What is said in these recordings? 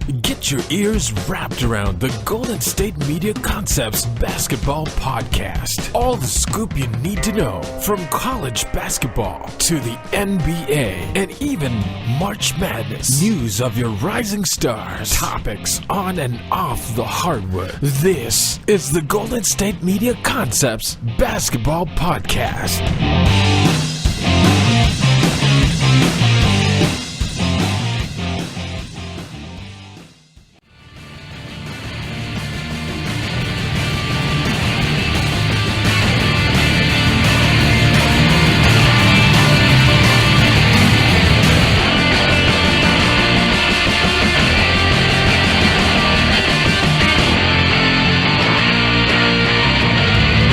Get your ears wrapped around the Golden State Media Concepts Basketball Podcast. All the scoop you need to know from college basketball to the NBA and even March Madness. News of your rising stars. Topics on and off the hardwood. This is the Golden State Media Concepts Basketball Podcast.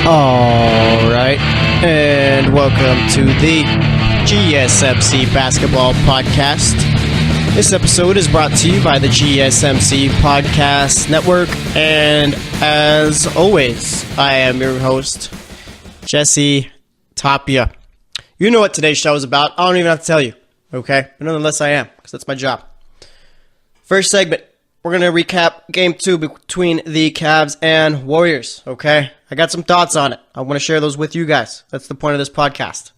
Alright, and welcome to the GSMC Basketball Podcast. This episode is brought to you by the GSMC Podcast Network, and as always, I am your host, Jesse Tapia. You know what today's show is about. I don't even have to tell you, okay? But nonetheless, I am, because that's my job. First segment, we're going to recap Game 2 between the Cavs and Warriors, okay? I got some thoughts on it. I want to share those with you guys. That's the point of this podcast.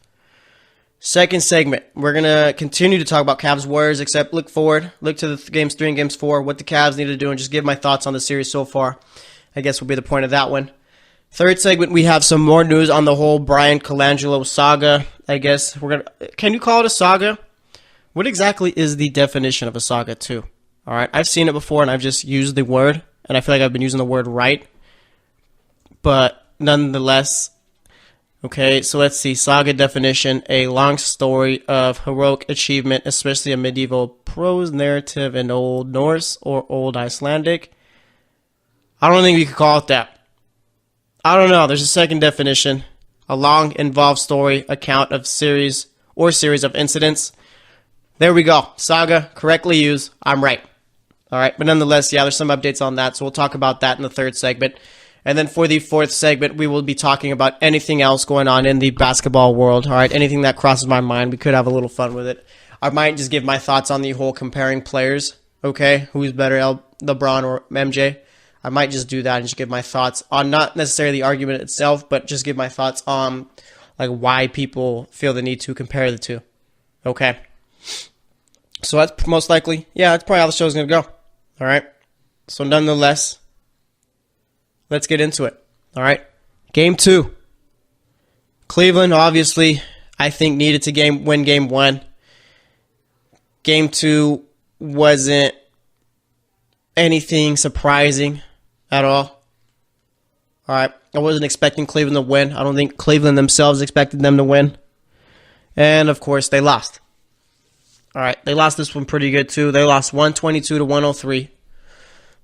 Second segment, we're going to continue to talk about Cavs Warriors, except look forward. Look to the Games 3 and Games 4, what the Cavs need to do, and just give my thoughts on the series so far. I guess will be the point of that one. Third segment, we have some more news on the whole Bryan Colangelo saga. I guess can you call it a saga? What exactly is the definition of a saga, too? All right, I've seen it before, and I've just used the word, and I feel like I've been using the word right. But nonetheless, okay, so let's see. Saga definition, a long story of heroic achievement, especially a medieval prose narrative in Old Norse or Old Icelandic. I don't think we could call it that. I don't know. There's a second definition, a long, involved story, account of series of incidents. There we go. Saga, correctly used. I'm right. All right, but nonetheless, yeah, there's some updates on that, so we'll talk about that in the third segment. And then for the fourth segment, we will be talking about anything else going on in the basketball world. All right, anything that crosses my mind, we could have a little fun with it. I might just give my thoughts on the whole comparing players, okay? Who's better, LeBron or MJ? I might just do that and just give my thoughts on not necessarily the argument itself, but just give my thoughts on like why people feel the need to compare the two, okay? So that's most likely, yeah, that's probably how the show's going to go, all right? So nonetheless, let's get into it. All right. Game 2. Cleveland, obviously, I think needed to win Game 1. Game 2 wasn't anything surprising at all. All right. I wasn't expecting Cleveland to win. I don't think Cleveland themselves expected them to win. And, of course, they lost. All right. They lost this one pretty good, too. They lost 122 to 103.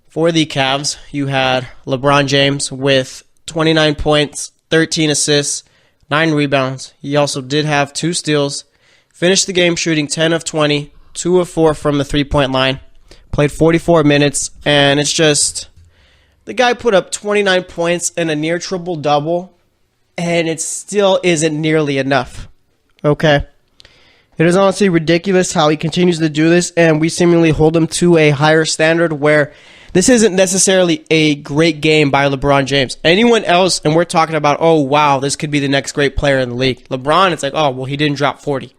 For the Cavs, you had LeBron James with 29 points, 13 assists, 9 rebounds. He also did have 2 steals. Finished the game shooting 10 of 20, 2 of 4 from the three-point line. Played 44 minutes, and it's just the guy put up 29 points and a near triple-double, and it still isn't nearly enough. Okay? It is honestly ridiculous how he continues to do this, and we seemingly hold him to a higher standard where this isn't necessarily a great game by LeBron James. Anyone else, and we're talking about, oh, wow, this could be the next great player in the league. LeBron, it's like, oh, well, he didn't drop 40.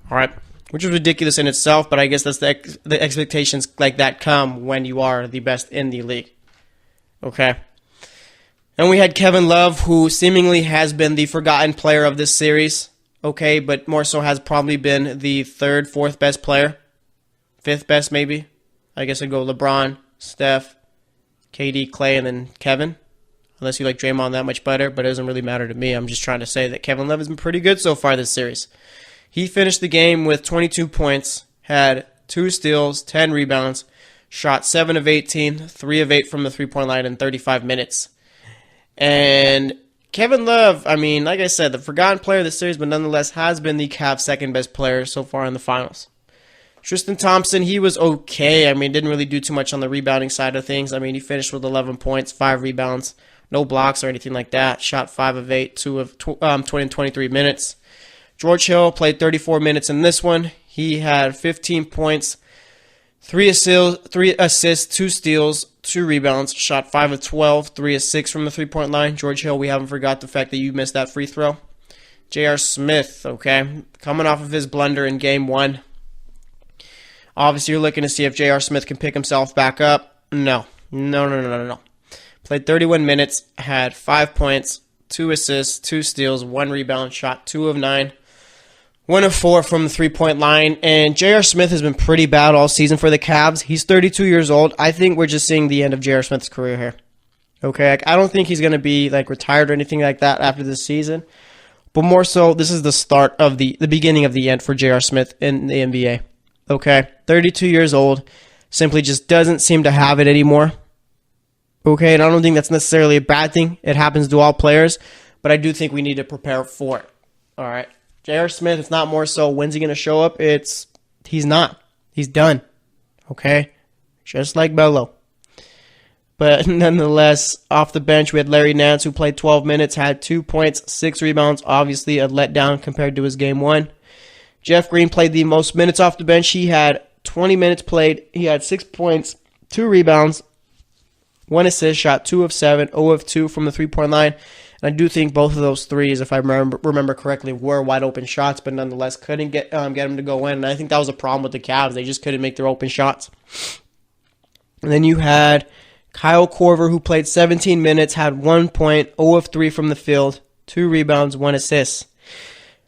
All right? Which is ridiculous in itself, but I guess that's the expectations like that come when you are the best in the league. Okay? And we had Kevin Love, who seemingly has been the forgotten player of this series. Okay, but more so has probably been the third, fourth best player. Fifth best, maybe. I guess I'd go LeBron, Steph, KD, Clay, and then Kevin. Unless you like Draymond that much better, but it doesn't really matter to me. I'm just trying to say that Kevin Love has been pretty good so far this series. He finished the game with 22 points, had 2 steals, 10 rebounds, shot 7 of 18, 3 of 8 from the three-point line in 35 minutes. And Kevin Love, I mean, like I said, the forgotten player of the series, but nonetheless has been the Cavs' second-best player so far in the finals. Tristan Thompson, he was okay. I mean, didn't really do too much on the rebounding side of things. I mean, he finished with 11 points, 5 rebounds, no blocks or anything like that. Shot 5 of 8, 2 of 20 and 23 minutes. George Hill played 34 minutes in this one. He had 15 points, 3 assists, 2 steals, 2 rebounds, shot 5 of 12, 3 of 6 from the three-point line. George Hill, we haven't forgot the fact that you missed that free throw. J.R. Smith, okay, coming off of his blunder in Game 1. Obviously, you're looking to see if J.R. Smith can pick himself back up. No. Played 31 minutes, had 5 points, 2 assists, 2 steals, 1 rebound, shot 2 of 9. 1 of 4 from the three-point line, and J.R. Smith has been pretty bad all season for the Cavs. He's 32 years old. I think we're just seeing the end of J.R. Smith's career here. Okay, I don't think he's going to be retired or anything like that after this season, but more so, this is the start of the beginning of the end for J.R. Smith in the NBA. Okay, 32 years old, simply just doesn't seem to have it anymore. Okay, and I don't think that's necessarily a bad thing. It happens to all players, but I do think we need to prepare for it. All right. J.R. Smith, it's not more so when's he going to show up. He's not. He's done. Okay? Just like Bello. But nonetheless, off the bench, we had Larry Nance, who played 12 minutes, had 2 points, 6 rebounds. Obviously, a letdown compared to his Game 1. Jeff Green played the most minutes off the bench. He had 20 minutes played. He had 6 points, 2 rebounds, 1 assist, shot 2 of 7, 0 of 2 from the three-point line. And I do think both of those threes, if I remember correctly, were wide open shots, but nonetheless couldn't get them to go in. And I think that was a problem with the Cavs. They just couldn't make their open shots. And then you had Kyle Korver, who played 17 minutes, had 1 point, 0 of 3 from the field, 2 rebounds, 1 assist.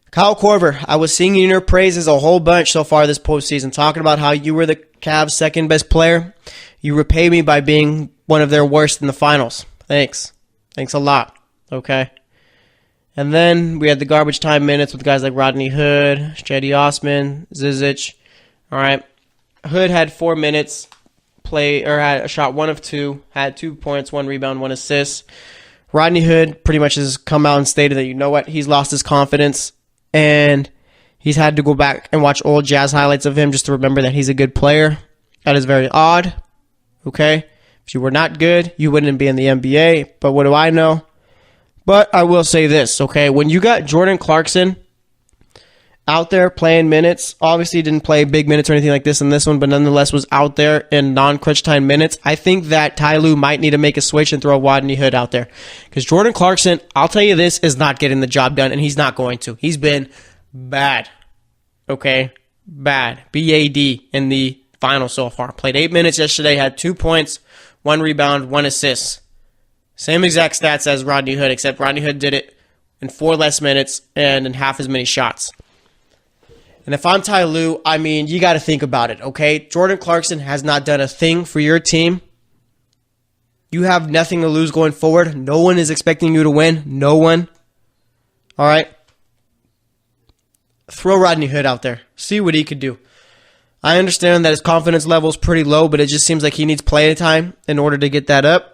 Kyle Korver, I was singing your praises a whole bunch so far this postseason, talking about how you were the Cavs' second best player. You repay me by being one of their worst in the finals. Thanks. Thanks a lot. Okay. And then we had the garbage time minutes with guys like Rodney Hood, Cedi Osman, Zizic. All right. Hood had 4 minutes, had a shot 1 of 2, had 2 points, 1 rebound, 1 assist. Rodney Hood pretty much has come out and stated that, you know what, he's lost his confidence, and he's had to go back and watch old Jazz highlights of him just to remember that he's a good player. That is very odd. Okay. If you were not good, you wouldn't be in the NBA. But what do I know? But I will say this, okay? When you got Jordan Clarkson out there playing minutes, obviously didn't play big minutes or anything like this in this one, but nonetheless was out there in non-crunch time minutes, I think that Ty Lue might need to make a switch and throw Rodney Hood out there. Because Jordan Clarkson, I'll tell you this, is not getting the job done, and he's not going to. He's been bad, okay? Bad. B-A-D in the final so far. Played 8 minutes yesterday, had 2 points, 1 rebound, 1 assist. Same exact stats as Rodney Hood, except Rodney Hood did it in 4 less minutes and in half as many shots. And if I'm Ty Lue, I mean, you got to think about it, okay? Jordan Clarkson has not done a thing for your team. You have nothing to lose going forward. No one is expecting you to win. No one. All right? Throw Rodney Hood out there. See what he could do. I understand that his confidence level is pretty low, but it just seems like he needs play time in order to get that up.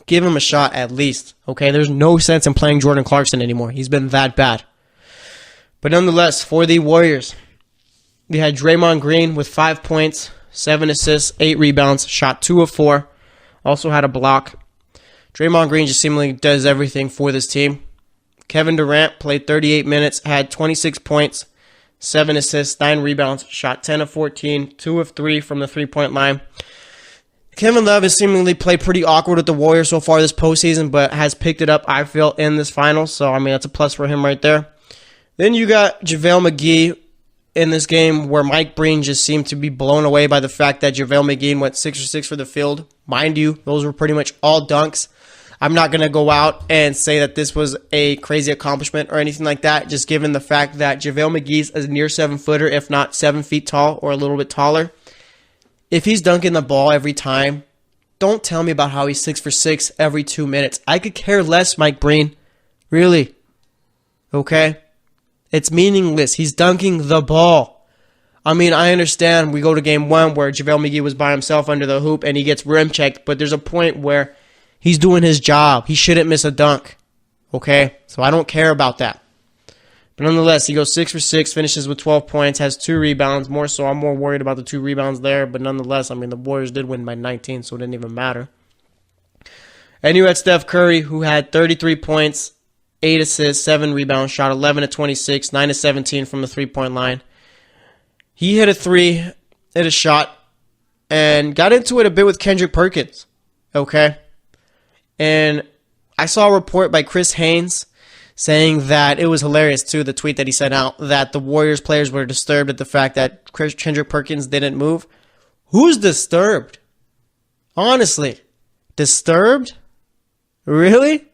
Give him a shot at least, okay? There's no sense in playing Jordan Clarkson anymore. He's been that bad. But nonetheless, for the Warriors, they had Draymond Green with 5 points, 7 assists, 8 rebounds, shot 2 of 4, also had a block. Draymond Green just seemingly does everything for this team. Kevin Durant played 38 minutes, had 26 points, 7 assists, 9 rebounds, shot 10 of 14, 2 of 3 from the three-point line. Kevin Love has seemingly played pretty awkward with the Warriors so far this postseason, but has picked it up, I feel, in this finals. So, I mean, that's a plus for him right there. Then you got JaVale McGee in this game where Mike Breen just seemed to be blown away by the fact that JaVale McGee went 6 for 6 for the field. Mind you, those were pretty much all dunks. I'm not going to go out and say that this was a crazy accomplishment or anything like that, just given the fact that JaVale McGee's a near 7-footer, if not 7 feet tall or a little bit taller. If he's dunking the ball every time, don't tell me about how he's 6 for 6 every 2 minutes. I could care less, Mike Breen. Really. Okay? It's meaningless. He's dunking the ball. I mean, I understand we go to game 1 where JaVale McGee was by himself under the hoop and he gets rim checked, but there's a point where he's doing his job. He shouldn't miss a dunk. Okay? So I don't care about that. But nonetheless, he goes 6 for 6, finishes with 12 points, has 2 rebounds. More so, I'm more worried about the 2 rebounds there. But nonetheless, I mean, the Warriors did win by 19, so it didn't even matter. And you had Steph Curry, who had 33 points, 8 assists, 7 rebounds, shot 11 of 26, 9 of 17 from the three-point line. He hit a 3, hit a shot and got into it a bit with Kendrick Perkins. Okay? And I saw a report by Chris Haynes saying that it was hilarious, too, the tweet that he sent out, that the Warriors players were disturbed at the fact that Kendrick Perkins didn't move. Who's disturbed? Honestly. Disturbed? Really?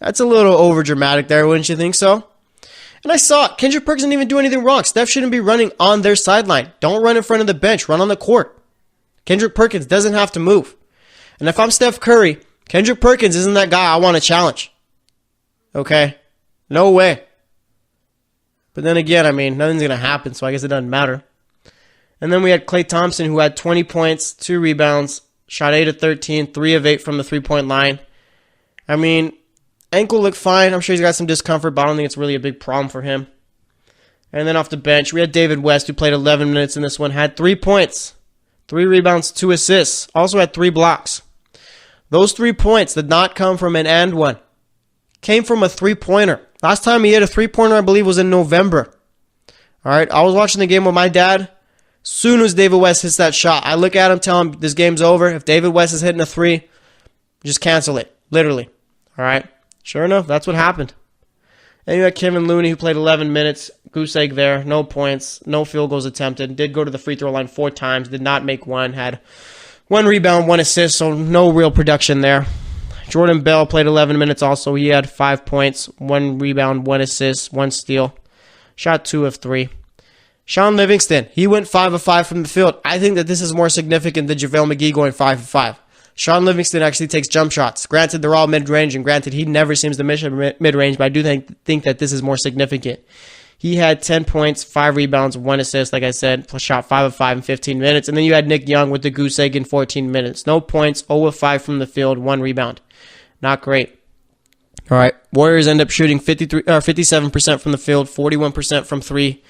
That's a little overdramatic there, wouldn't you think so? And I saw it. Kendrick Perkins didn't even do anything wrong. Steph shouldn't be running on their sideline. Don't run in front of the bench. Run on the court. Kendrick Perkins doesn't have to move. And if I'm Steph Curry, Kendrick Perkins isn't that guy I want to challenge. Okay? No way. But then again, I mean, nothing's going to happen, so I guess it doesn't matter. And then we had Klay Thompson, who had 20 points, 2 rebounds, shot 8 of 13, 3 of 8 from the three-point line. I mean, ankle looked fine. I'm sure he's got some discomfort, but I don't think it's really a big problem for him. And then off the bench, we had David West, who played 11 minutes in this one, had 3 points, 3 rebounds, 2 assists, also had 3 blocks. Those 3 points did not come from an and one. Came from a three-pointer. Last time he hit a three-pointer, I believe, was in November. All right, I was watching the game with my dad. Soon as David West hits that shot, I look at him, tell him this game's over. If David West is hitting a 3, just cancel it, literally. All right, sure enough, that's what happened. And you had Kevin Looney, who played 11 minutes, goose egg there, no points, no field goals attempted, did go to the free throw line 4 times, did not make one, had 1 rebound, 1 assist, so no real production there. Jordan Bell played 11 minutes also. He had 5 points, 1 rebound, 1 assist, 1 steal. Shot 2 of 3. Sean Livingston, he went 5 of 5 from the field. I think that this is more significant than JaVale McGee going 5 of 5. Sean Livingston actually takes jump shots. Granted, they're all mid-range, and granted, he never seems to miss mid-range, but I do think that this is more significant. He had 10 points, 5 rebounds, 1 assist, like I said, shot 5 of 5 in 15 minutes. And then you had Nick Young with the goose egg in 14 minutes. No points, 0 of 5 from the field, 1 rebound. Not great. All right, Warriors end up shooting 57% from the field, 41% from 3.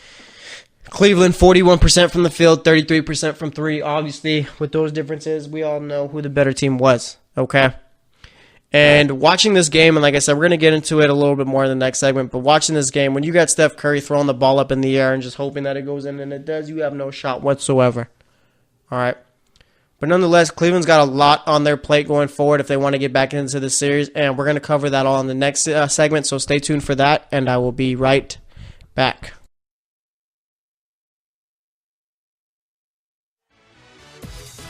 Cleveland, 41% from the field, 33% from 3. Obviously, with those differences, we all know who the better team was, okay? And watching this game, and like I said, we're going to get into it a little bit more in the next segment, but watching this game, when you got Steph Curry throwing the ball up in the air and just hoping that it goes in, and it does, you have no shot whatsoever. All right? But nonetheless, Cleveland's got a lot on their plate going forward if they want to get back into the series, and we're going to cover that all in the next segment, so stay tuned for that, and I will be right back.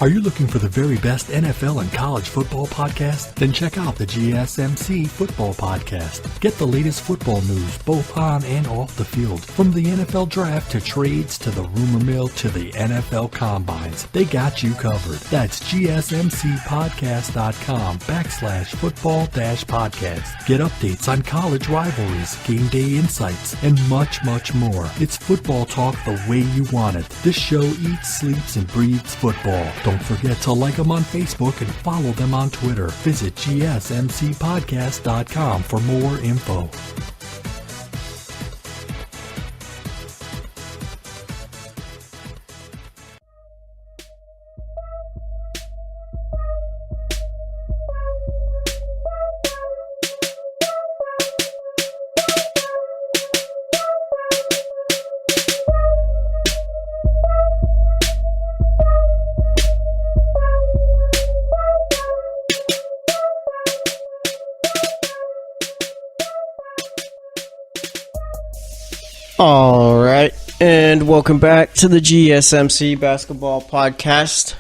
Are you looking for the very best NFL and college football podcast? Then check out the GSMC Football Podcast. Get the latest football news both on and off the field. From the NFL Draft to trades to the rumor mill to the NFL Combines. They got you covered. That's GSMCpodcast.com/football-podcast. Get updates on college rivalries, game day insights, and much, much more. It's football talk the way you want it. This show eats, sleeps, and breathes football. Don't forget to like them on Facebook and follow them on Twitter. Visit GSMCpodcast.com for more info. All right, and welcome back to the GSMC Basketball Podcast.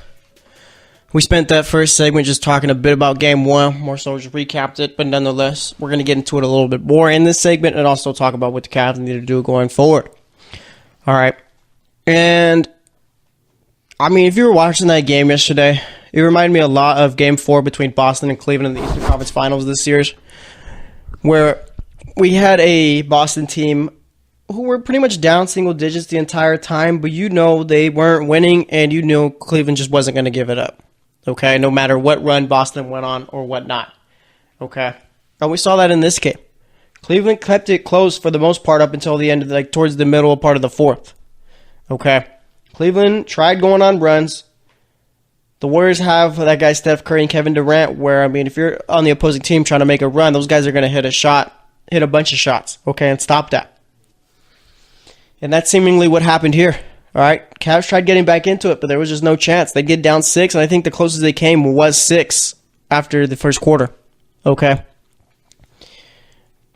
We spent that first segment just talking a bit about Game 1, more so just recapped it, but nonetheless, we're going to get into it a little bit more in this segment and also talk about what the Cavs need to do going forward. All right, and I mean, if you were watching that game yesterday, it reminded me a lot of Game 4 between Boston and Cleveland in the Eastern Conference Finals this series, where we had a Boston team who were pretty much down single digits the entire time, but you know they weren't winning, and you knew Cleveland just wasn't going to give it up, okay, no matter what run Boston went on or whatnot, okay? And we saw that in this game. Cleveland kept it close for the most part up until the end of towards the middle part of the fourth, okay? Cleveland tried going on runs. The Warriors have that guy Steph Curry and Kevin Durant, where, I mean, if you're on the opposing team trying to make a run, those guys are going to hit a bunch of shots, okay, and stop that. And that's seemingly what happened here. All right, Cavs tried getting back into it, but there was just no chance. They get down 6, and I think the closest they came was 6 after the first quarter. Okay.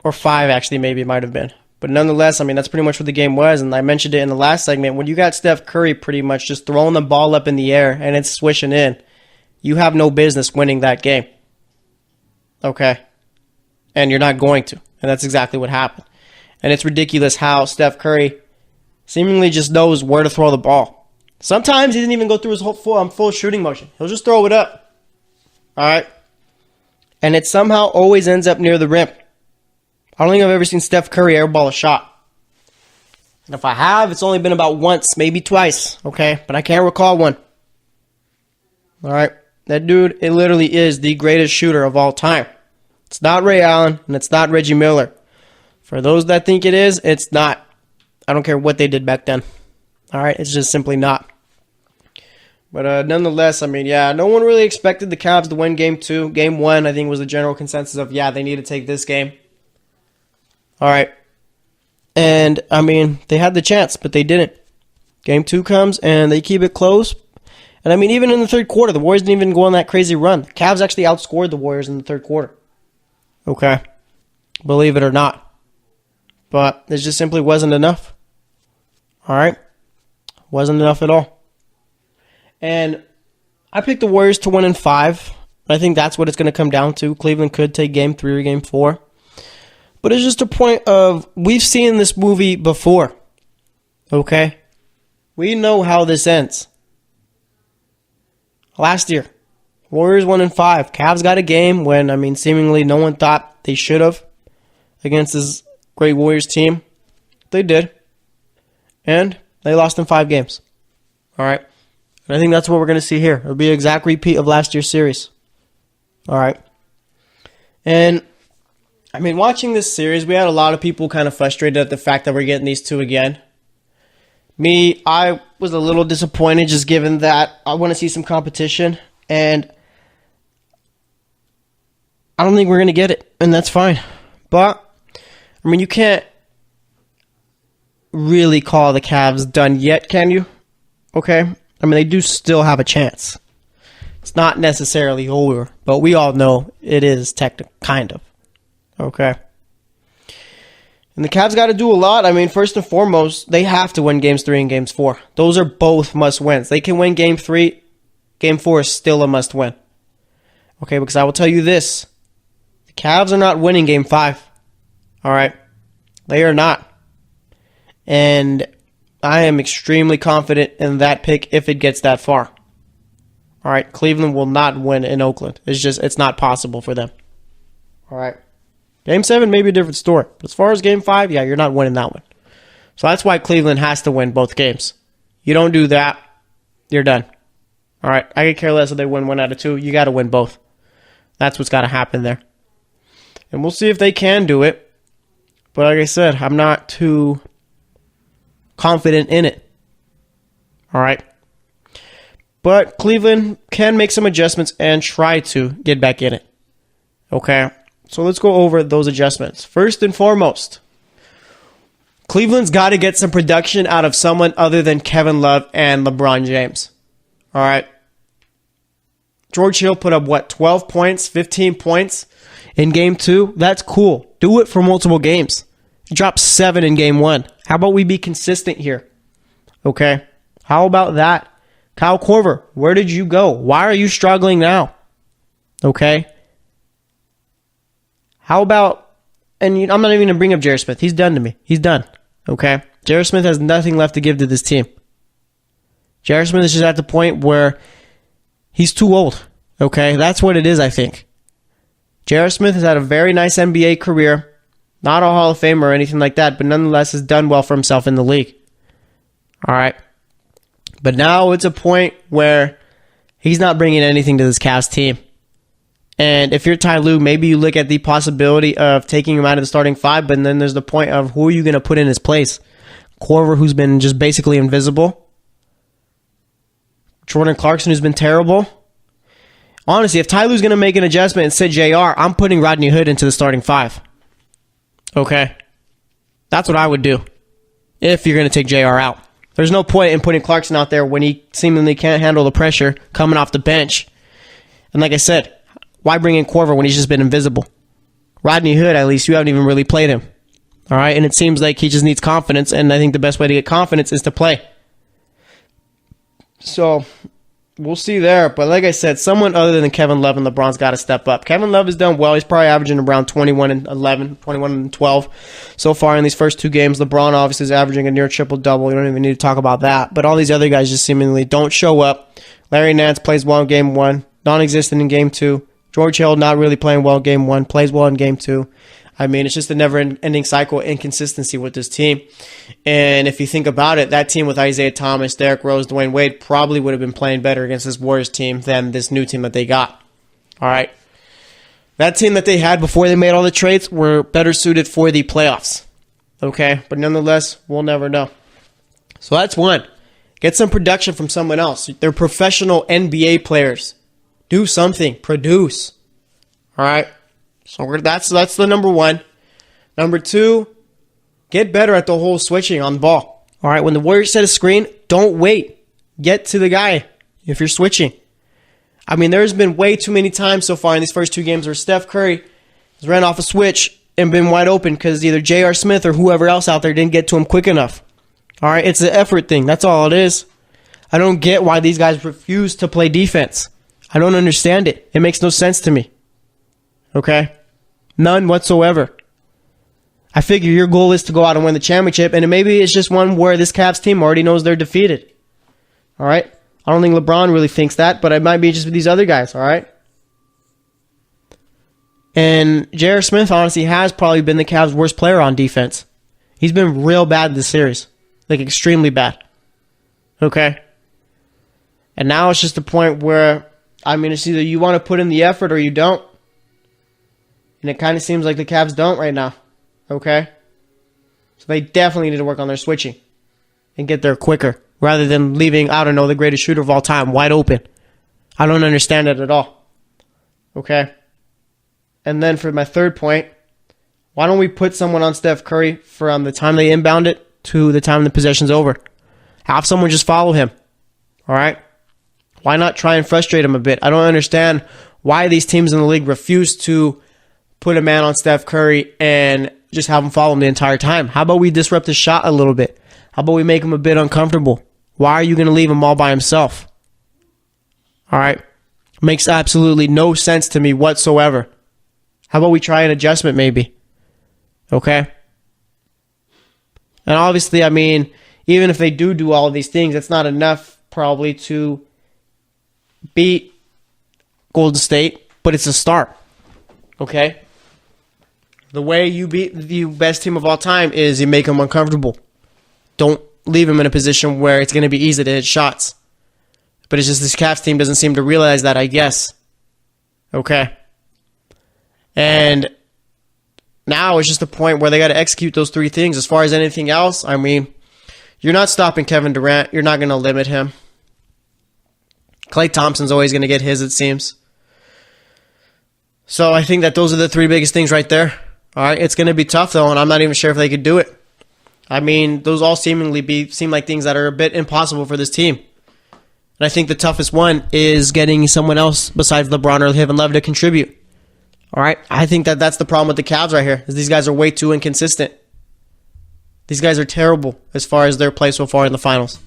Or 5, actually, maybe it might have been. But nonetheless, I mean, that's pretty much what the game was, and I mentioned it in the last segment. When you got Steph Curry pretty much just throwing the ball up in the air and it's swishing in, you have no business winning that game. Okay? And you're not going to. And that's exactly what happened. And it's ridiculous how Steph Curry seemingly just knows where to throw the ball. Sometimes he doesn't even go through his whole full shooting motion. He'll just throw it up. All right? And it somehow always ends up near the rim. I don't think I've ever seen Steph Curry airball a shot. And if I have, it's only been about once, maybe twice, okay? But I can't recall one. All right? That dude, it literally is the greatest shooter of all time. It's not Ray Allen, and it's not Reggie Miller. For those that think it is, it's not. I don't care what they did back then. All right? It's just simply not. But nonetheless, I mean, yeah, no one really expected the Cavs to win Game 2. Game 1, I think, was the general consensus of, yeah, they need to take this game. All right. And, I mean, they had the chance, but they didn't. Game 2 comes, and they keep it close. And, I mean, even in the third quarter, the Warriors didn't even go on that crazy run. The Cavs actually outscored the Warriors in the third quarter. Okay. Believe it or not. But it just simply wasn't enough. All right. Wasn't enough at all. And I picked the Warriors to win in 5. I think that's what it's going to come down to. Cleveland could take Game 3 or Game 4. But it's just a point of, we've seen this movie before. Okay? We know how this ends. Last year, Warriors won in 5. Cavs got a game when, I mean, seemingly no one thought they should have against this great Warriors team. They did. And they lost in 5 games. All right? And I think that's what we're going to see here. It'll be an exact repeat of last year's series. All right? And I mean, watching this series, we had a lot of people kind of frustrated at the fact that we're getting these 2 again. Me, I was a little disappointed just given that I want to see some competition, and I don't think we're going to get it, and that's fine. But, I mean, you can't really call the Cavs done yet, can you? Okay? I mean, they do still have a chance. It's not necessarily over, but we all know it is kind of. Okay. And the Cavs got to do a lot. I mean, first and foremost, they have to win Games 3 and Games 4. Those are both must-wins. They can win Game 3. Game 4 is still a must-win. Okay, because I will tell you this. The Cavs are not winning Game 5. All right? They are not. And I am extremely confident in that pick if it gets that far. All right? Cleveland will not win in Oakland. It's not possible for them. All right? Game 7 may be a different story. But as far as Game 5, yeah, you're not winning that one. So that's why Cleveland has to win both games. You don't do that, you're done. All right, I could care less if they win 1 out of 2. You got to win both. That's what's got to happen there. And we'll see if they can do it. But like I said, I'm not too confident in it. All right. But Cleveland can make some adjustments and try to get back in it. Okay. So let's go over those adjustments. First and foremost, Cleveland's got to get some production out of someone other than Kevin Love and LeBron James. All right. George Hill put up, 12 points, 15 points in Game 2? That's cool. Do it for multiple games. He dropped 7 in Game 1. How about we be consistent here? Okay. How about that? Kyle Korver, where did you go? Why are you struggling now? Okay. How about, and I'm not even going to bring up J.R. Smith. He's done to me. He's done. Okay? J.R. Smith has nothing left to give to this team. J.R. Smith is just at the point where he's too old. Okay? That's what it is, I think. J.R. Smith has had a very nice NBA career. Not a Hall of Fame or anything like that, but nonetheless has done well for himself in the league. All right? But now it's a point where he's not bringing anything to this Cavs team. And if you're Ty Lue, maybe you look at the possibility of taking him out of the starting 5, but then there's the point of who are you going to put in his place? Korver, who's been just basically invisible. Jordan Clarkson, who's been terrible. Honestly, if Ty Lue's going to make an adjustment and sit JR, I'm putting Rodney Hood into the starting 5. Okay? That's what I would do if you're going to take JR out. There's no point in putting Clarkson out there when he seemingly can't handle the pressure coming off the bench. And like I said, why bring in Corver when he's just been invisible? Rodney Hood, at least, you haven't even really played him. All right, and it seems like he just needs confidence, and I think the best way to get confidence is to play. So, we'll see there. But like I said, someone other than Kevin Love and LeBron's got to step up. Kevin Love has done well. He's probably averaging around 21 and 11, 21 and 12 so far in these first two games. LeBron obviously is averaging a near triple-double. You don't even need to talk about that. But all these other guys just seemingly don't show up. Larry Nance plays well in Game 1, non-existent in Game 2. George Hill not really playing well in Game 1, plays well in Game 2. I mean, it's just a never-ending cycle of inconsistency with this team. And if you think about it, that team with Isaiah Thomas, Derrick Rose, Dwayne Wade probably would have been playing better against this Warriors team than this new team that they got. All right. That team that they had before they made all the trades were better suited for the playoffs. Okay? But nonetheless, we'll never know. So that's one. Get some production from someone else. They're professional NBA players. Do something. Produce. All right? So that's the number one. Number two, get better at the whole switching on the ball. All right, when the Warriors set a screen, don't wait. Get to the guy if you're switching. I mean, there's been way too many times so far in these first two games where Steph Curry has ran off a switch and been wide open because either J.R. Smith or whoever else out there didn't get to him quick enough. All right, it's an effort thing. That's all it is. I don't get why these guys refuse to play defense. I don't understand it. It makes no sense to me. Okay? None whatsoever. I figure your goal is to go out and win the championship, and maybe it's just one where this Cavs team already knows they're defeated. All right? I don't think LeBron really thinks that, but it might be just with these other guys, all right? And J.R. Smith, honestly, has probably been the Cavs' worst player on defense. He's been real bad this series. Like, extremely bad. Okay? And now it's just a point where, I mean, it's either you want to put in the effort or you don't. And it kind of seems like the Cavs don't right now. Okay? So they definitely need to work on their switching and get there quicker rather than leaving, I don't know, the greatest shooter of all time wide open. I don't understand it at all. Okay? And then for my third point, why don't we put someone on Steph Curry from the time they inbound it to the time the possession's over? Have someone just follow him. All right? Why not try and frustrate him a bit? I don't understand why these teams in the league refuse to put a man on Steph Curry and just have him follow him the entire time. How about we disrupt his shot a little bit? How about we make him a bit uncomfortable? Why are you going to leave him all by himself? All right? Makes absolutely no sense to me whatsoever. How about we try an adjustment maybe? Okay? And obviously, I mean, even if they do all of these things, it's not enough probably to beat Golden State, but it's a start. Okay? The way you beat the best team of all time is you make them uncomfortable. Don't leave them in a position where it's going to be easy to hit shots. But it's just this Cavs team doesn't seem to realize that, I guess. Okay? And now it's just a point where they got to execute those three things. As far as anything else, I mean, you're not stopping Kevin Durant. You're not going to limit him. Klay Thompson's always going to get his, it seems. So I think that those are the three biggest things right there. All right, it's going to be tough, though, and I'm not even sure if they could do it. I mean, those all seem like things that are a bit impossible for this team. And I think the toughest one is getting someone else besides LeBron or Kevin Love to contribute. All right, I think that's the problem with the Cavs right here, is these guys are way too inconsistent. These guys are terrible as far as their play so far in the finals.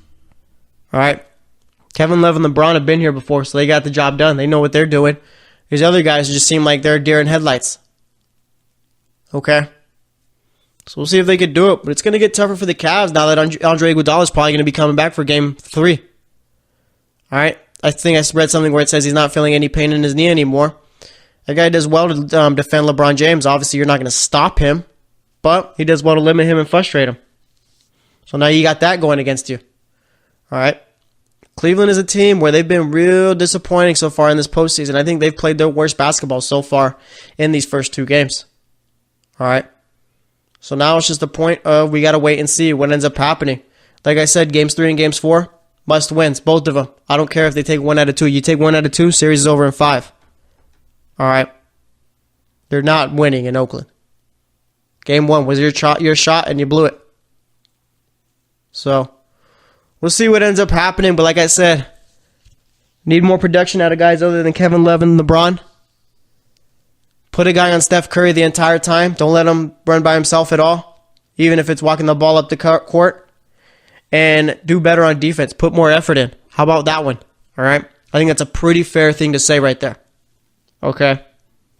All right, Kevin Love and LeBron have been here before, so they got the job done. They know what they're doing. These other guys just seem like they're deer in headlights. Okay? So we'll see if they could do it. But it's going to get tougher for the Cavs now that Andre Iguodala is probably going to be coming back for Game 3. All right? I think I read something where it says he's not feeling any pain in his knee anymore. That guy does well to defend LeBron James. Obviously, you're not going to stop him. But he does well to limit him and frustrate him. So now you got that going against you. All right? Cleveland is a team where they've been real disappointing so far in this postseason. I think they've played their worst basketball so far in these first two games. All right? So now it's just a point of we got to wait and see what ends up happening. Like I said, Games 3 and Games 4, must wins, both of them. I don't care if they take 1 out of 2. You take 1 out of 2, series is over in 5. All right? They're not winning in Oakland. Game 1 was your shot and you blew it. So we'll see what ends up happening. But like I said, need more production out of guys other than Kevin Love and LeBron. Put a guy on Steph Curry the entire time. Don't let him run by himself at all, even if it's walking the ball up the court. And do better on defense. Put more effort in. How about that one? All right? I think that's a pretty fair thing to say right there. Okay?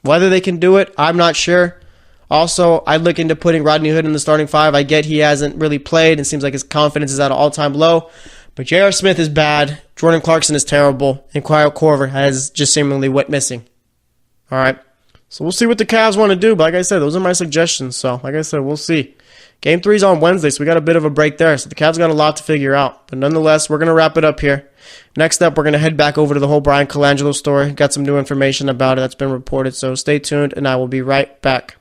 Whether they can do it, I'm not sure. Also, I'd look into putting Rodney Hood in the starting five. I get he hasn't really played and seems like his confidence is at an all-time low. But J.R. Smith is bad. Jordan Clarkson is terrible. And Kyle Korver has just seemingly went missing. All right? So we'll see what the Cavs want to do. But like I said, those are my suggestions. So like I said, we'll see. Game 3 is on Wednesday, so we got a bit of a break there. So the Cavs got a lot to figure out. But nonetheless, we're going to wrap it up here. Next up, we're going to head back over to the whole Bryan Colangelo story. Got some new information about it that's been reported. So stay tuned, and I will be right back.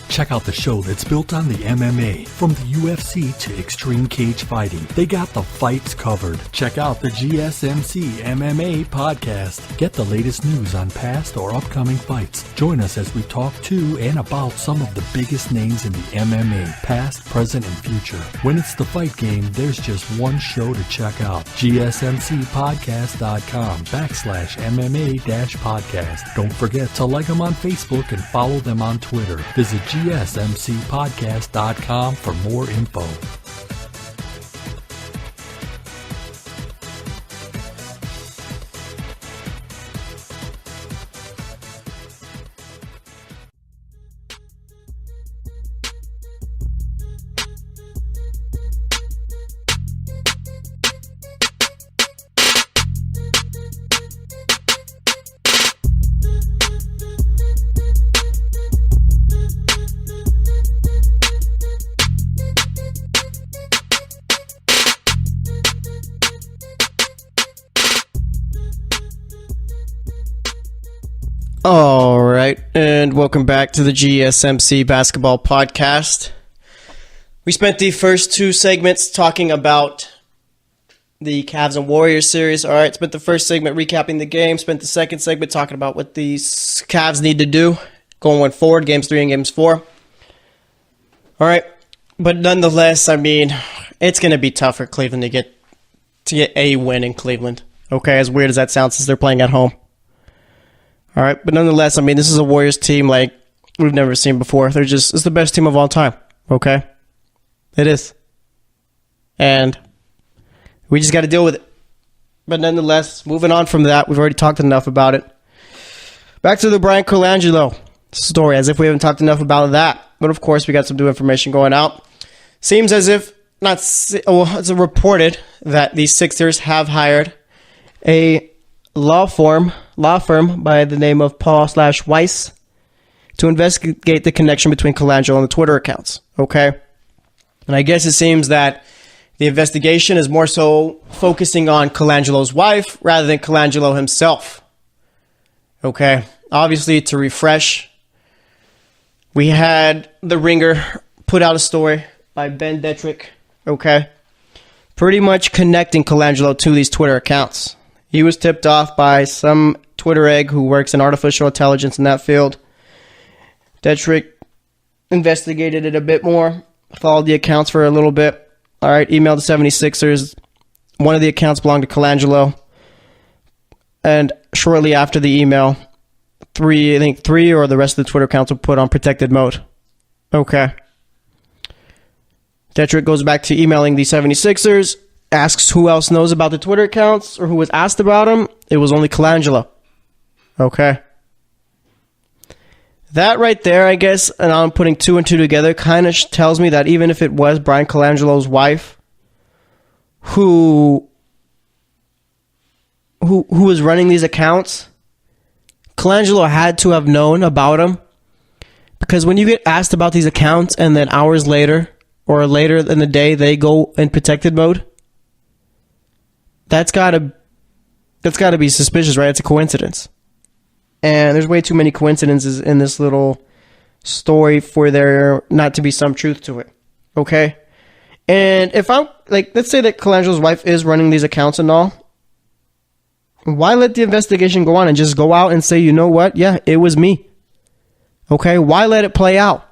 Check out the show that's built on the MMA. From the UFC to extreme cage fighting, they got the fights covered. Check out the GSMC MMA podcast. Get the latest news on past or upcoming fights. Join us as we talk to and about some of the biggest names in the MMA, past, present, and future. When it's the fight game, there's just one show to check out. GSMCpodcast.com/MMA-podcast. Don't forget to like them on Facebook and follow them on Twitter. Visit GSMCpodcast.com for more info. All right, and welcome back to the GSMC Basketball Podcast. We spent the first two segments talking about the Cavs and Warriors series. All right, spent the first segment recapping the game. Spent the second segment talking about what the Cavs need to do going forward, games 3 and games 4. All right, but nonetheless, I mean, it's going to be tough for Cleveland to get a win in Cleveland. Okay, as weird as that sounds, since they're playing at home. All right, but nonetheless, I mean, this is a Warriors team like we've never seen before. It's the best team of all time, okay? It is. And we just got to deal with it. But nonetheless, moving on from that, we've already talked enough about it. Back to the Bryan Colangelo story, as if we haven't talked enough about that. But of course, we got some new information going out. Seems as if, it's reported that the Sixers have hired a law firm by the name of Paul/Weiss to investigate the connection between Colangelo and the Twitter accounts. Okay? And I guess it seems that the investigation is more so focusing on Colangelo's wife rather than Colangelo himself. Okay? Obviously, to refresh, we had The Ringer put out a story by Ben Detrick. Okay? Pretty much connecting Colangelo to these Twitter accounts. He was tipped off by some Twitter egg who works in artificial intelligence in that field. Detrick investigated it a bit more, followed the accounts for a little bit. All right, emailed the 76ers. One of the accounts belonged to Colangelo. And shortly after the email, three or the rest of the Twitter accounts were put on protected mode. Okay. Detrick goes back to emailing the 76ers. Asks who else knows about the Twitter accounts or who was asked about them. It was only Colangelo. Okay. That right there, I guess, and I'm putting 2 and 2 together, kind of tells me that even if it was Bryan Colangelo's wife who was running these accounts, Colangelo had to have known about them. Because when you get asked about these accounts and then hours later or later in the day they go in protected mode, That's gotta be suspicious, right? It's a coincidence. And there's way too many coincidences in this little story for there not to be some truth to it. Okay? And if I'm, let's say that Colangelo's wife is running these accounts and all, why let the investigation go on and just go out and say, you know what? Yeah, it was me. Okay? Why let it play out?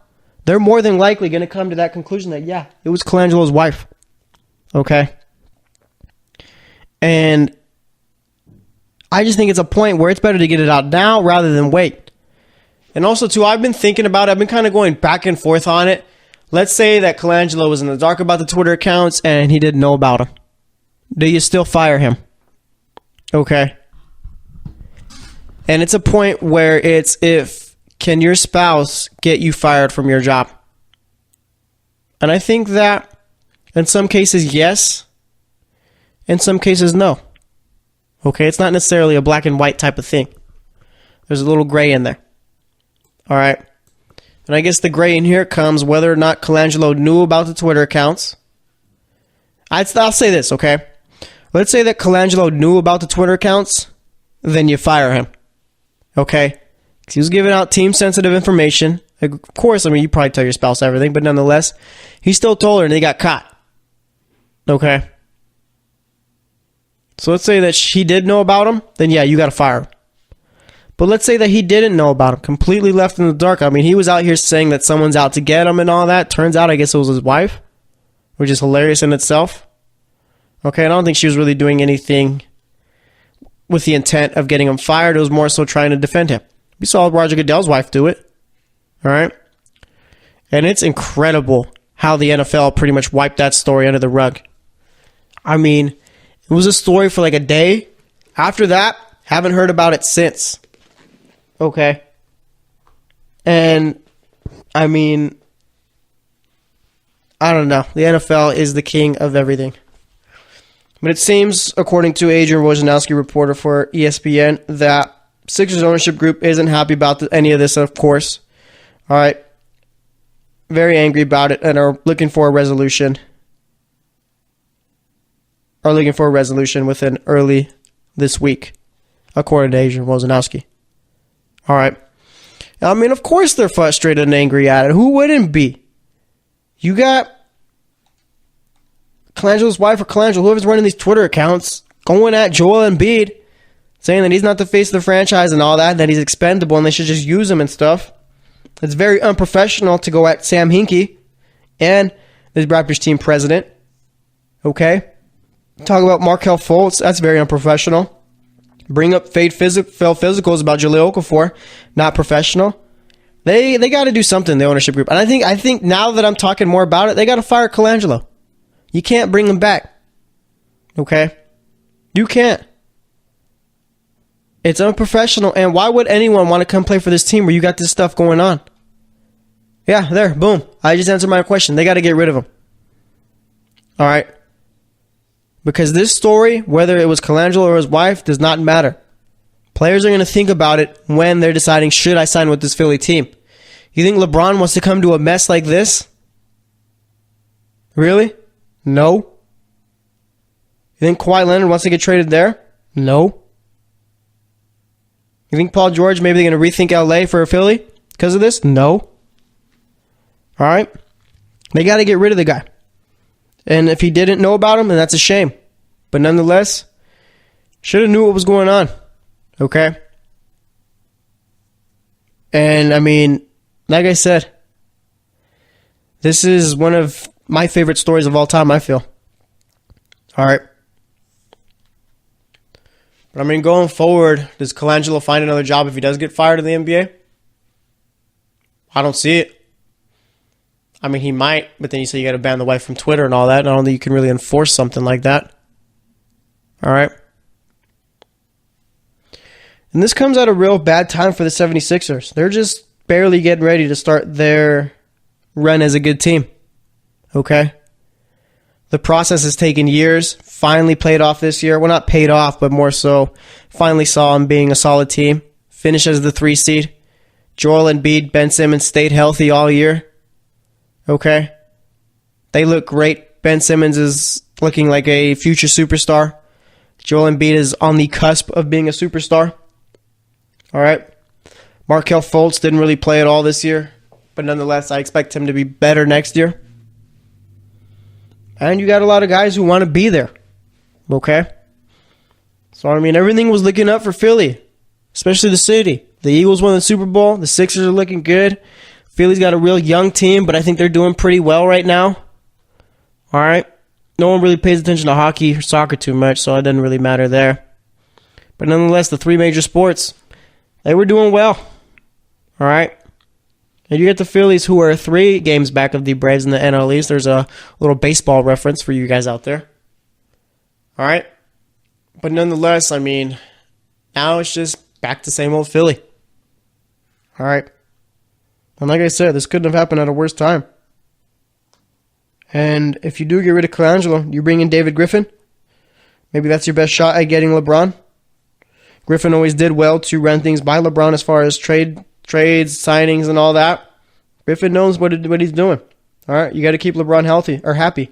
they're more than likely going to come to that conclusion that, yeah, it was Colangelo's wife. Okay? And I just think it's a point where it's better to get it out now rather than wait. And also, too, I've been thinking about it. I've been kind of going back and forth on it. Let's say that Colangelo was in the dark about the Twitter accounts and he didn't know about them. Do you still fire him? Okay. And it's a point where it's can your spouse get you fired from your job? And I think that in some cases, yes. In some cases, no. Okay, it's not necessarily a black and white type of thing. There's a little gray in there. All right. And I guess the gray in here comes whether or not Colangelo knew about the Twitter accounts. I'll say this, okay? Let's say that Colangelo knew about the Twitter accounts, then you fire him. Okay? Because he was giving out team-sensitive information. Of course, I mean, you probably tell your spouse everything, but nonetheless, he still told her and they got caught. Okay? So let's say that she did know about him, then yeah, you got to fire him. But let's say that he didn't know about him, completely left in the dark. I mean, he was out here saying that someone's out to get him and all that. Turns out, I guess it was his wife, which is hilarious in itself. Okay, I don't think she was really doing anything with the intent of getting him fired. It was more so trying to defend him. We saw Roger Goodell's wife do it. All right? And it's incredible how the NFL pretty much wiped that story under the rug. I mean, it was a story for like a day. After that, haven't heard about it since. Okay. And, I mean, I don't know. The NFL is the king of everything. But it seems, according to Adrian Wojnarowski, reporter for ESPN, that Sixers ownership group isn't happy about any of this, of course. All right. Very angry about it and are looking for a resolution. Are looking for a resolution within early this week, according to Adrian Wojnarowski. All right. I mean, of course they're frustrated and angry at it. Who wouldn't be? You got Colangelo's wife or Colangelo, whoever's running these Twitter accounts, going at Joel Embiid, saying that he's not the face of the franchise and all that he's expendable and they should just use him and stuff. It's very unprofessional to go at Sam Hinkie and the Raptors team president. Okay? Talk about Markelle Fultz. That's very unprofessional. Bring up failed physicals about Jahlil Okafor. Not professional. They got to do something, the ownership group. And I think now that I'm talking more about it, they got to fire Colangelo. You can't bring him back. Okay? You can't. It's unprofessional. And why would anyone want to come play for this team where you got this stuff going on? Yeah, there. Boom. I just answered my question. They got to get rid of him. All right? Because this story, whether it was Colangelo or his wife, does not matter. Players are going to think about it when they're deciding, should I sign with this Philly team? You think LeBron wants to come to a mess like this? Really? No. You think Kawhi Leonard wants to get traded there? No. You think Paul George, maybe they're going to rethink LA for Philly because of this? No. All right? They got to get rid of the guy. And if he didn't know about him, then that's a shame. But nonetheless, should have knew what was going on. Okay? And, I mean, like I said, this is one of my favorite stories of all time, I feel. All right? But, I mean, going forward, does Colangelo find another job if he does get fired in the NBA? I don't see it. I mean, he might, but then you say you got to ban the wife from Twitter and all that. And I don't think you can really enforce something like that. All right. And this comes at a real bad time for the 76ers. They're just barely getting ready to start their run as a good team. Okay? The process has taken years. Finally paid off this year. Well, not paid off, but more so finally saw them being a solid team. Finish as the 3 seed. Joel Embiid, Ben Simmons stayed healthy all year. Okay? They look great. Ben Simmons is looking like a future superstar. Joel Embiid is on the cusp of being a superstar. All right? Markelle Fultz didn't really play at all this year. But nonetheless, I expect him to be better next year. And you got a lot of guys who want to be there. Okay? So, I mean, everything was looking up for Philly. Especially the city. The Eagles won the Super Bowl. The Sixers are looking good. Philly's got a real young team, but I think they're doing pretty well right now. All right. No one really pays attention to hockey or soccer too much, so it doesn't really matter there. But nonetheless, the three major sports, they were doing well. All right. And you get the Phillies, who are 3 games back of the Braves in the NL East. There's a little baseball reference for you guys out there. All right. But nonetheless, I mean, now it's just back to same old Philly. All right. And like I said, this couldn't have happened at a worse time. And if you do get rid of Colangelo, you bring in David Griffin. Maybe that's your best shot at getting LeBron. Griffin always did well to run things by LeBron as far as trades, signings, and all that. Griffin knows what he's doing. All right, you got to keep LeBron healthy or happy.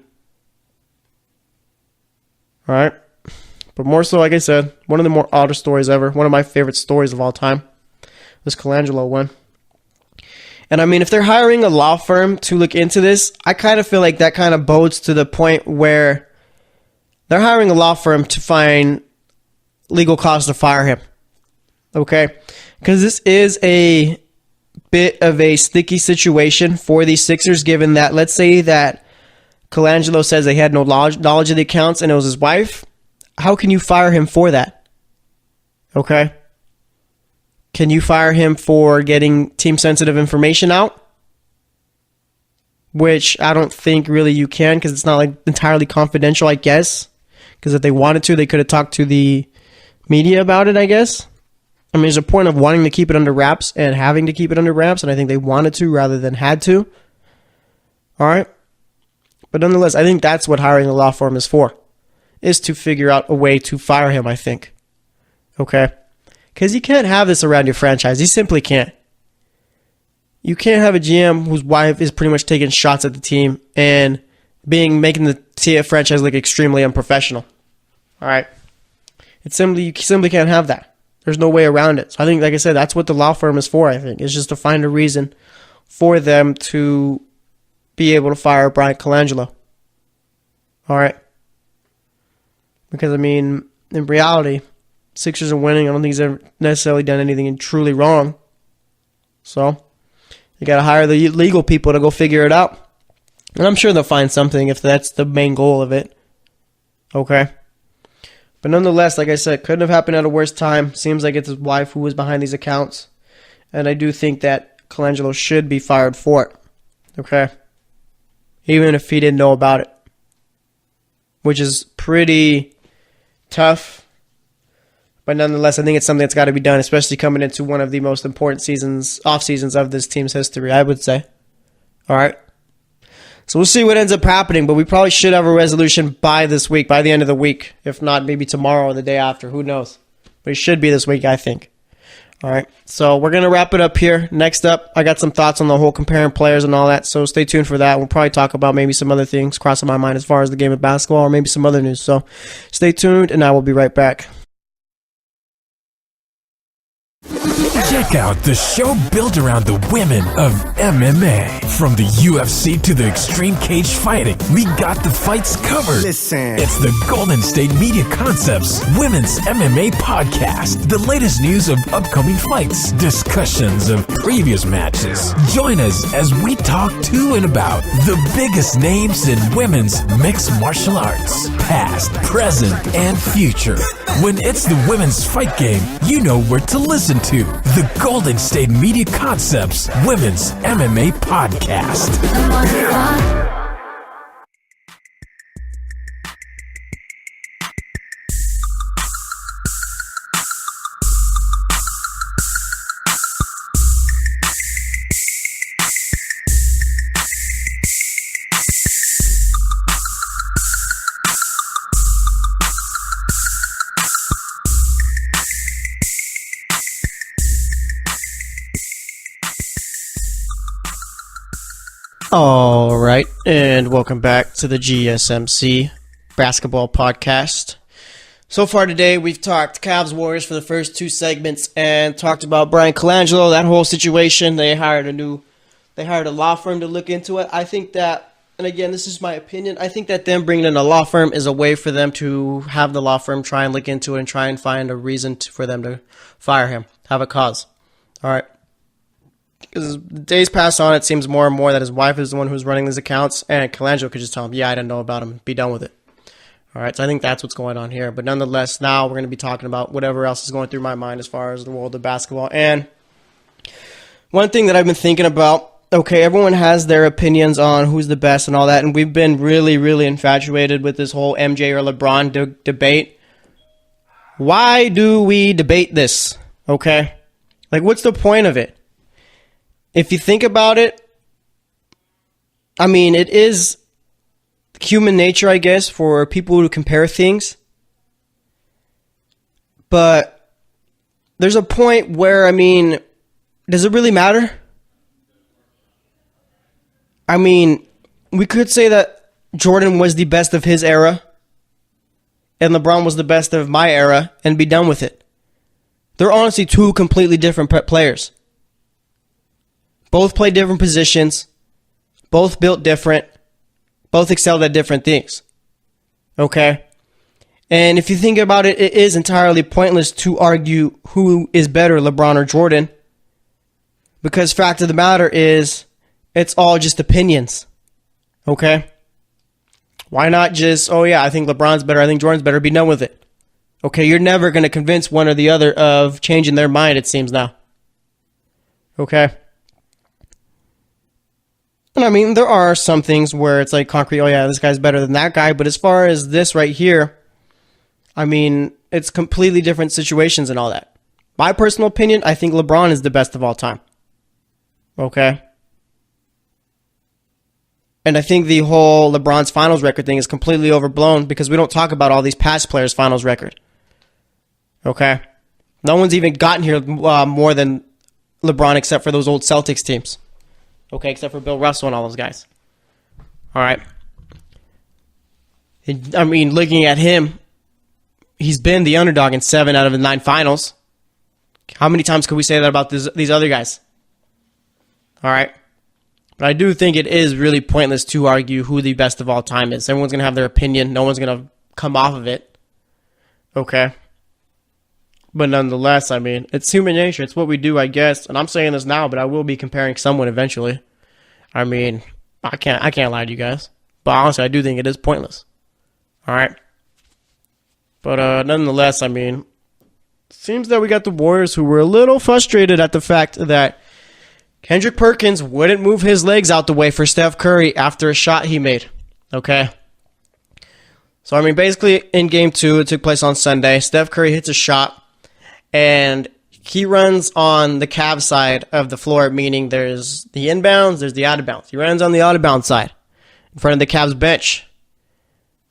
All right. But more so, like I said, one of the more odder stories ever, one of my favorite stories of all time, this Colangelo one. And I mean, if they're hiring a law firm to look into this, I kind of feel like that kind of bodes to the point where they're hiring a law firm to find legal cause to fire him. Okay? Because this is a bit of a sticky situation for the Sixers, given that, let's say that Colangelo says they had no knowledge of the accounts and it was his wife. How can you fire him for that? Okay? Can you fire him for getting team-sensitive information out? Which I don't think really you can, because it's not like entirely confidential, I guess. Because if they wanted to, they could have talked to the media about it, I guess. I mean, there's a point of wanting to keep it under wraps and having to keep it under wraps, and I think they wanted to rather than had to. All right? But nonetheless, I think that's what hiring a law firm is for, is to figure out a way to fire him, I think. Okay? Because you can't have this around your franchise. You simply can't. You can't have a GM whose wife is pretty much taking shots at the team and making the TF franchise look extremely unprofessional. All right? You simply can't have that. There's no way around it. So I think, like I said, that's what the law firm is for, I think. It's just to find a reason for them to be able to fire Bryan Colangelo. All right? Because, I mean, in reality, Sixers are winning. I don't think he's ever necessarily done anything truly wrong. So, you got to hire the legal people to go figure it out. And I'm sure they'll find something if that's the main goal of it. Okay? But nonetheless, like I said, couldn't have happened at a worse time. Seems like it's his wife who was behind these accounts. And I do think that Colangelo should be fired for it. Okay? Even if he didn't know about it. Which is pretty tough. But nonetheless, I think it's something that's got to be done, especially coming into one of the most important off seasons of this team's history, I would say. All right. So we'll see what ends up happening, but we probably should have a resolution by this week, by the end of the week. If not, maybe tomorrow or the day after. Who knows? But it should be this week, I think. All right. So we're going to wrap it up here. Next up, I got some thoughts on the whole comparing players and all that, so stay tuned for that. We'll probably talk about maybe some other things crossing my mind as far as the game of basketball or maybe some other news. So stay tuned, and I will be right back. Check out the show built around the women of MMA. From the UFC to the extreme cage fighting, we got the fights covered. Listen. It's the Golden State Media Concepts Women's MMA Podcast. The latest news of upcoming fights, discussions of previous matches. Join us as we talk to and about the biggest names in women's mixed martial arts, past, present, and future. When it's the women's fight game, you know where to listen to. The Golden State Media Concepts Women's MMA Podcast. All right, and welcome back to the GSMC Basketball Podcast. So far today, we've talked Cavs Warriors for the first 2 segments and talked about Bryan Colangelo, that whole situation. They hired a law firm to look into it. I think that, and again, this is my opinion, I think that them bringing in a law firm is a way for them to have the law firm try and look into it and try and find a reason for them to fire him, have a cause. All right. Because the days pass on, it seems more and more that his wife is the one who's running these accounts, and Colangelo could just tell him, yeah, I didn't know about him, be done with it. All right, so I think that's what's going on here. But nonetheless, now we're going to be talking about whatever else is going through my mind as far as the world of basketball. And one thing that I've been thinking about, okay, everyone has their opinions on who's the best and all that, and we've been really, really infatuated with this whole MJ or LeBron debate. Why do we debate this, okay? Like, what's the point of it? If you think about it, I mean, it is human nature, I guess, for people to compare things. But there's a point where, I mean, does it really matter? I mean, we could say that Jordan was the best of his era and LeBron was the best of my era and be done with it. They're honestly two completely different players. Both play different positions. Both built different. Both excelled at different things. Okay? And if you think about it, it is entirely pointless to argue who is better, LeBron or Jordan. Because fact of the matter is, it's all just opinions. Okay? Why not just, oh yeah, I think LeBron's better, I think Jordan's better, be done with it. Okay, you're never going to convince one or the other of changing their mind, it seems now. Okay? And I mean, there are some things where it's like concrete, oh yeah, this guy's better than that guy, but as far as this right here, I mean, it's completely different situations and all that. My personal opinion, I think LeBron is the best of all time. Okay? And I think the whole LeBron's finals record thing is completely overblown because we don't talk about all these past players' finals record. Okay? No one's even gotten here more than LeBron except for those old Celtics teams. Okay, except for Bill Russell and all those guys. All right. I mean, looking at him, he's been the underdog in 7 out of the 9 finals. How many times could we say that about these other guys? All right. But I do think it is really pointless to argue who the best of all time is. Everyone's going to have their opinion. No one's going to come off of it. Okay. But nonetheless, I mean, it's human nature. It's what we do, I guess. And I'm saying this now, but I will be comparing someone eventually. I mean, I can't lie to you guys. But honestly, I do think it is pointless. All right. But nonetheless, I mean, it seems that we got the Warriors who were a little frustrated at the fact that Kendrick Perkins wouldn't move his legs out the way for Steph Curry after a shot he made. Okay. So, I mean, basically in game 2, it took place on Sunday. Steph Curry hits a shot. And he runs on the Cavs side of the floor, meaning there's the inbounds, there's the out of bounds. He runs on the out of bounds side in front of the Cavs bench.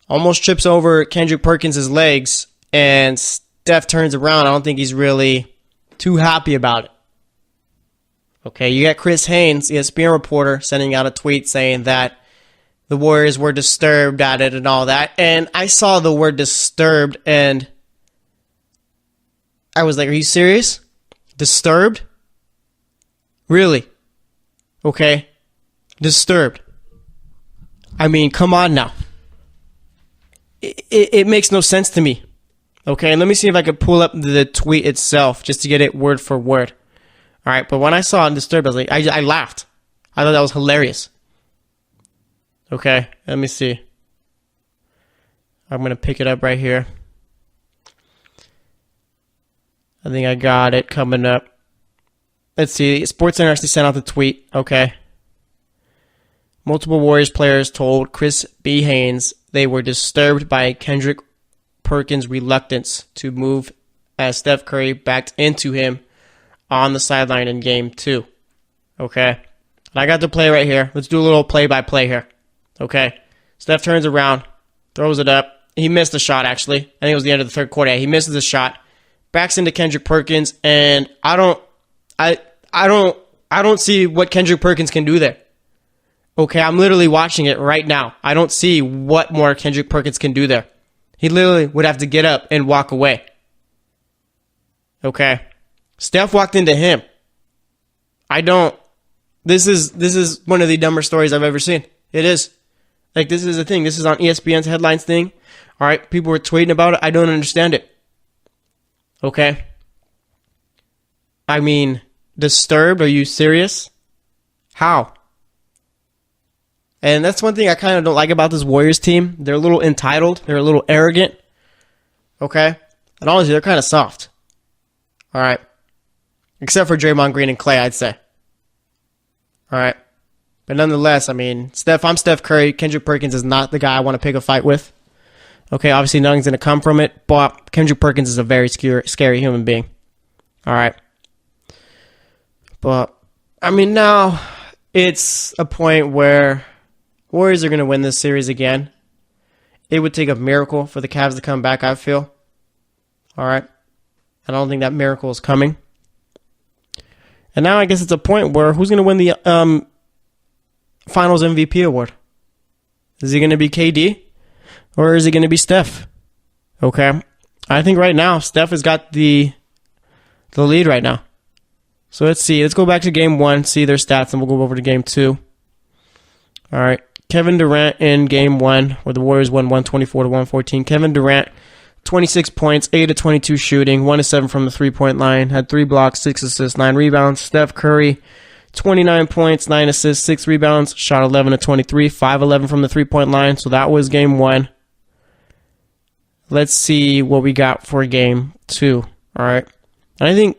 Almost trips over Kendrick Perkins' legs, and Steph turns around. I don't think he's really too happy about it. Okay, you got Chris Haynes, ESPN reporter, sending out a tweet saying that the Warriors were disturbed at it and all that. And I saw the word disturbed, and I was like, are you serious? Disturbed? Really? Okay. Disturbed. I mean, come on now. It makes no sense to me. Okay, and let me see if I can pull up the tweet itself just to get it word for word. All right, but when I saw it disturbed, I was like, I laughed. I thought that was hilarious. Okay, let me see. I'm going to pick it up right here. I think I got it coming up. Let's see. SportsCenter actually sent out the tweet. Okay. Multiple Warriors players told Chris B. Haynes they were disturbed by Kendrick Perkins' reluctance to move as Steph Curry backed into him on the sideline in Game 2. Okay. And I got the play right here. Let's do a little play-by-play here. Okay. Steph turns around, throws it up. He missed the shot, actually. I think it was the end of the third quarter. He misses the shot. Backs into Kendrick Perkins, and I don't see what Kendrick Perkins can do there. Okay, I'm literally watching it right now. I don't see what more Kendrick Perkins can do there. He literally would have to get up and walk away. Okay. Steph walked into him. This is one of the dumber stories I've ever seen. It is. Like, this is a thing. This is on ESPN's headlines thing. All right, people were tweeting about it. I don't understand it. Okay? I mean, disturbed? Are you serious? How? And that's one thing I kind of don't like about this Warriors team. They're a little entitled. They're a little arrogant. Okay? And honestly, they're kind of soft. All right? Except for Draymond Green and Klay, I'd say. All right? But nonetheless, I mean, I'm Steph Curry. Kendrick Perkins is not the guy I want to pick a fight with. Okay, obviously nothing's going to come from it, but Kendrick Perkins is a very scary human being. All right? But, I mean, now it's a point where Warriors are going to win this series again. It would take a miracle for the Cavs to come back, I feel. All right? I don't think that miracle is coming. And now I guess it's a point where who's going to win the Finals MVP award? Is he going to be KD? Or is it going to be Steph? Okay. I think right now, Steph has got the lead right now. So let's see. Let's go back to game 1, see their stats, and we'll go over to game 2. All right. Kevin Durant in game 1, where the Warriors won 124-114. Kevin Durant, 26 points, 8 of 22 shooting, 1 of 7 from the three-point line, had 3 blocks, 6 assists, 9 rebounds. Steph Curry, 29 points, 9 assists, 6 rebounds, shot 11 of 23, 5-11 from the three-point line. So that was game 1. Let's see what we got for game 2. All right. And I think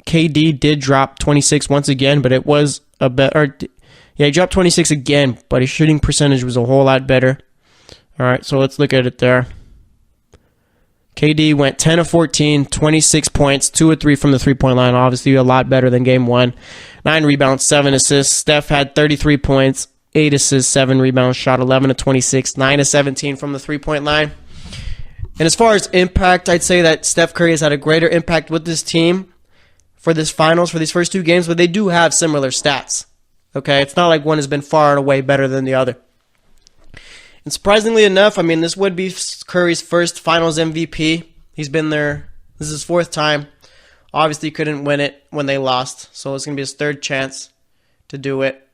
KD did drop 26 once again, but it was a better. Yeah, he dropped 26 again, but his shooting percentage was a whole lot better. All right, so let's look at it there. KD went 10 of 14, 26 points, 2 of 3 from the three-point line. Obviously, a lot better than game 1. 9 rebounds, 7 assists. Steph had 33 points, 8 assists, 7 rebounds, shot 11 of 26, 9 of 17 from the three-point line. And as far as impact, I'd say that Steph Curry has had a greater impact with this team for this finals, for these first 2 games, but they do have similar stats. Okay, it's not like one has been far and away better than the other. And surprisingly enough, I mean, this would be Curry's first finals MVP. He's been there. This is his 4th time. Obviously, couldn't win it when they lost, so it's going to be his 3rd chance to do it.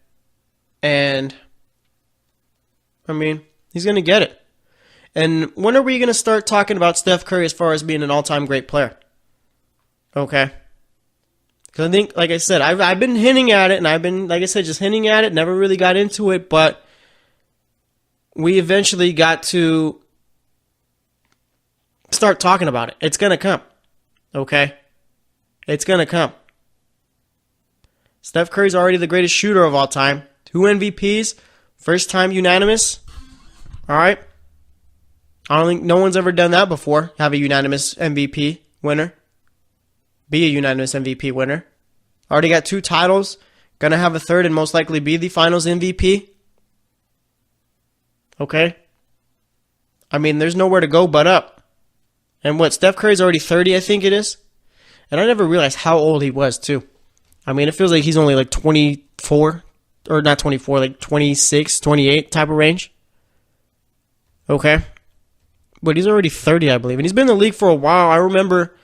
And, I mean, he's going to get it. And when are we going to start talking about Steph Curry as far as being an all-time great player? Okay. Because I think, like I said, I've been hinting at it, and I've been, like I said, just hinting at it, never really got into it, but we eventually got to start talking about it. It's going to come. Okay? It's going to come. Steph Curry's already the greatest shooter of all time. 2 MVPs. First time unanimous. All right? I don't think no one's ever done that before. Have a unanimous MVP winner. Be a unanimous MVP winner. Already got 2 titles. Gonna have a 3rd and most likely be the finals MVP. Okay? I mean, there's nowhere to go but up. And what, Steph Curry's already 30, I think it is? And I never realized how old he was, too. I mean, it feels like he's only like 24, or not 24, like 26, 28 type of range. Okay? But he's already 30, I believe. And he's been in the league for a while. I remember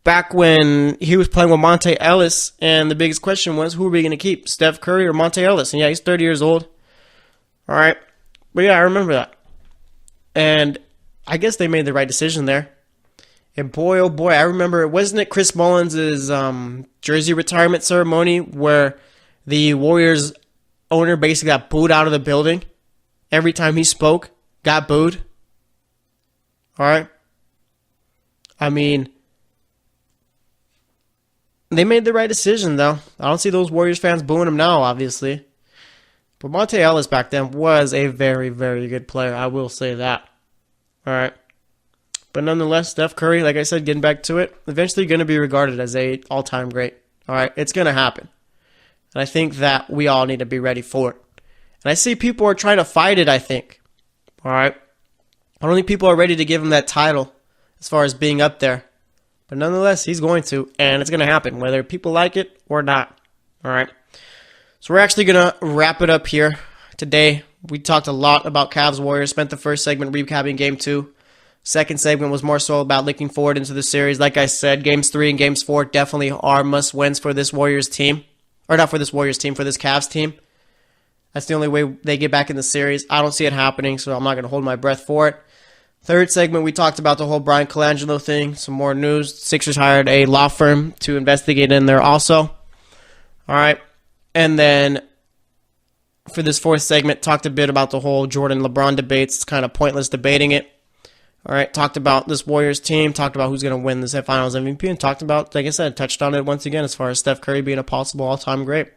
back when he was playing with Monte Ellis, and the biggest question was, who are we going to keep, Steph Curry or Monte Ellis? And yeah, he's 30 years old. All right. But yeah, I remember that. And I guess they made the right decision there. And boy, oh boy, I remember, wasn't it Chris Mullins' jersey retirement ceremony where the Warriors owner basically got booed out of the building? Every time he spoke, got booed. All right? I mean, they made the right decision, though. I don't see those Warriors fans booing him now, obviously. But Monte Ellis back then was a very, very good player. I will say that. All right? But nonetheless, Steph Curry, like I said, getting back to it, eventually going to be regarded as a all-time great. All right? It's going to happen. And I think that we all need to be ready for it. And I see people are trying to fight it, I think. All right? I don't think people are ready to give him that title as far as being up there. But nonetheless, he's going to, and it's going to happen, whether people like it or not. All right? So we're actually going to wrap it up here today. We talked a lot about Cavs Warriors, spent the first segment recapping Game 2. Second segment was more so about looking forward into the series. Like I said, Games 3 and Games 4 definitely are must-wins for this Warriors team. Or not for this Warriors team, for this Cavs team. That's the only way they get back in the series. I don't see it happening, so I'm not going to hold my breath for it. Third segment, we talked about the whole Bryan Colangelo thing. Some more news. Sixers hired a law firm to investigate in there also. All right. And then for this fourth segment. Talked a bit about the whole Jordan-LeBron debates. It's kind of pointless debating it. All right, talked about this Warriors team, talked about who's going to win this Finals MVP, and talked about, like I said, touched on it once again as far as Steph Curry being a possible all-time great.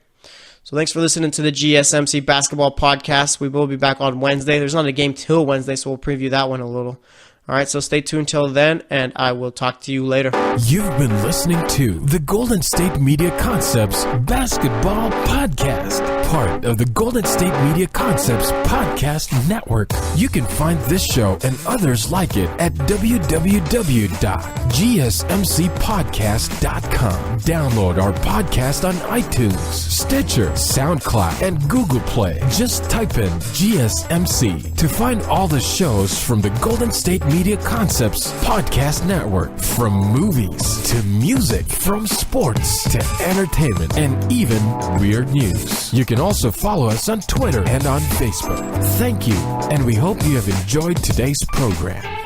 So thanks for listening to the GSMC Basketball Podcast. We will be back on Wednesday. There's not a game till Wednesday, so we'll preview that one a little. All right, so stay tuned till then, and I will talk to you later. You've been listening to the Golden State Media Concepts Basketball Podcast, part of the Golden State Media Concepts Podcast Network. You can find this show and others like it at www.gsmcpodcast.com. Download our podcast on iTunes, Stitcher, SoundCloud, and Google Play. Just type in GSMC to find all the shows from the Golden State Media Concepts Podcast Network. From movies to music, from sports to entertainment, and even weird news. You can also follow us on Twitter and on Facebook. Thank you, and we hope you have enjoyed today's program.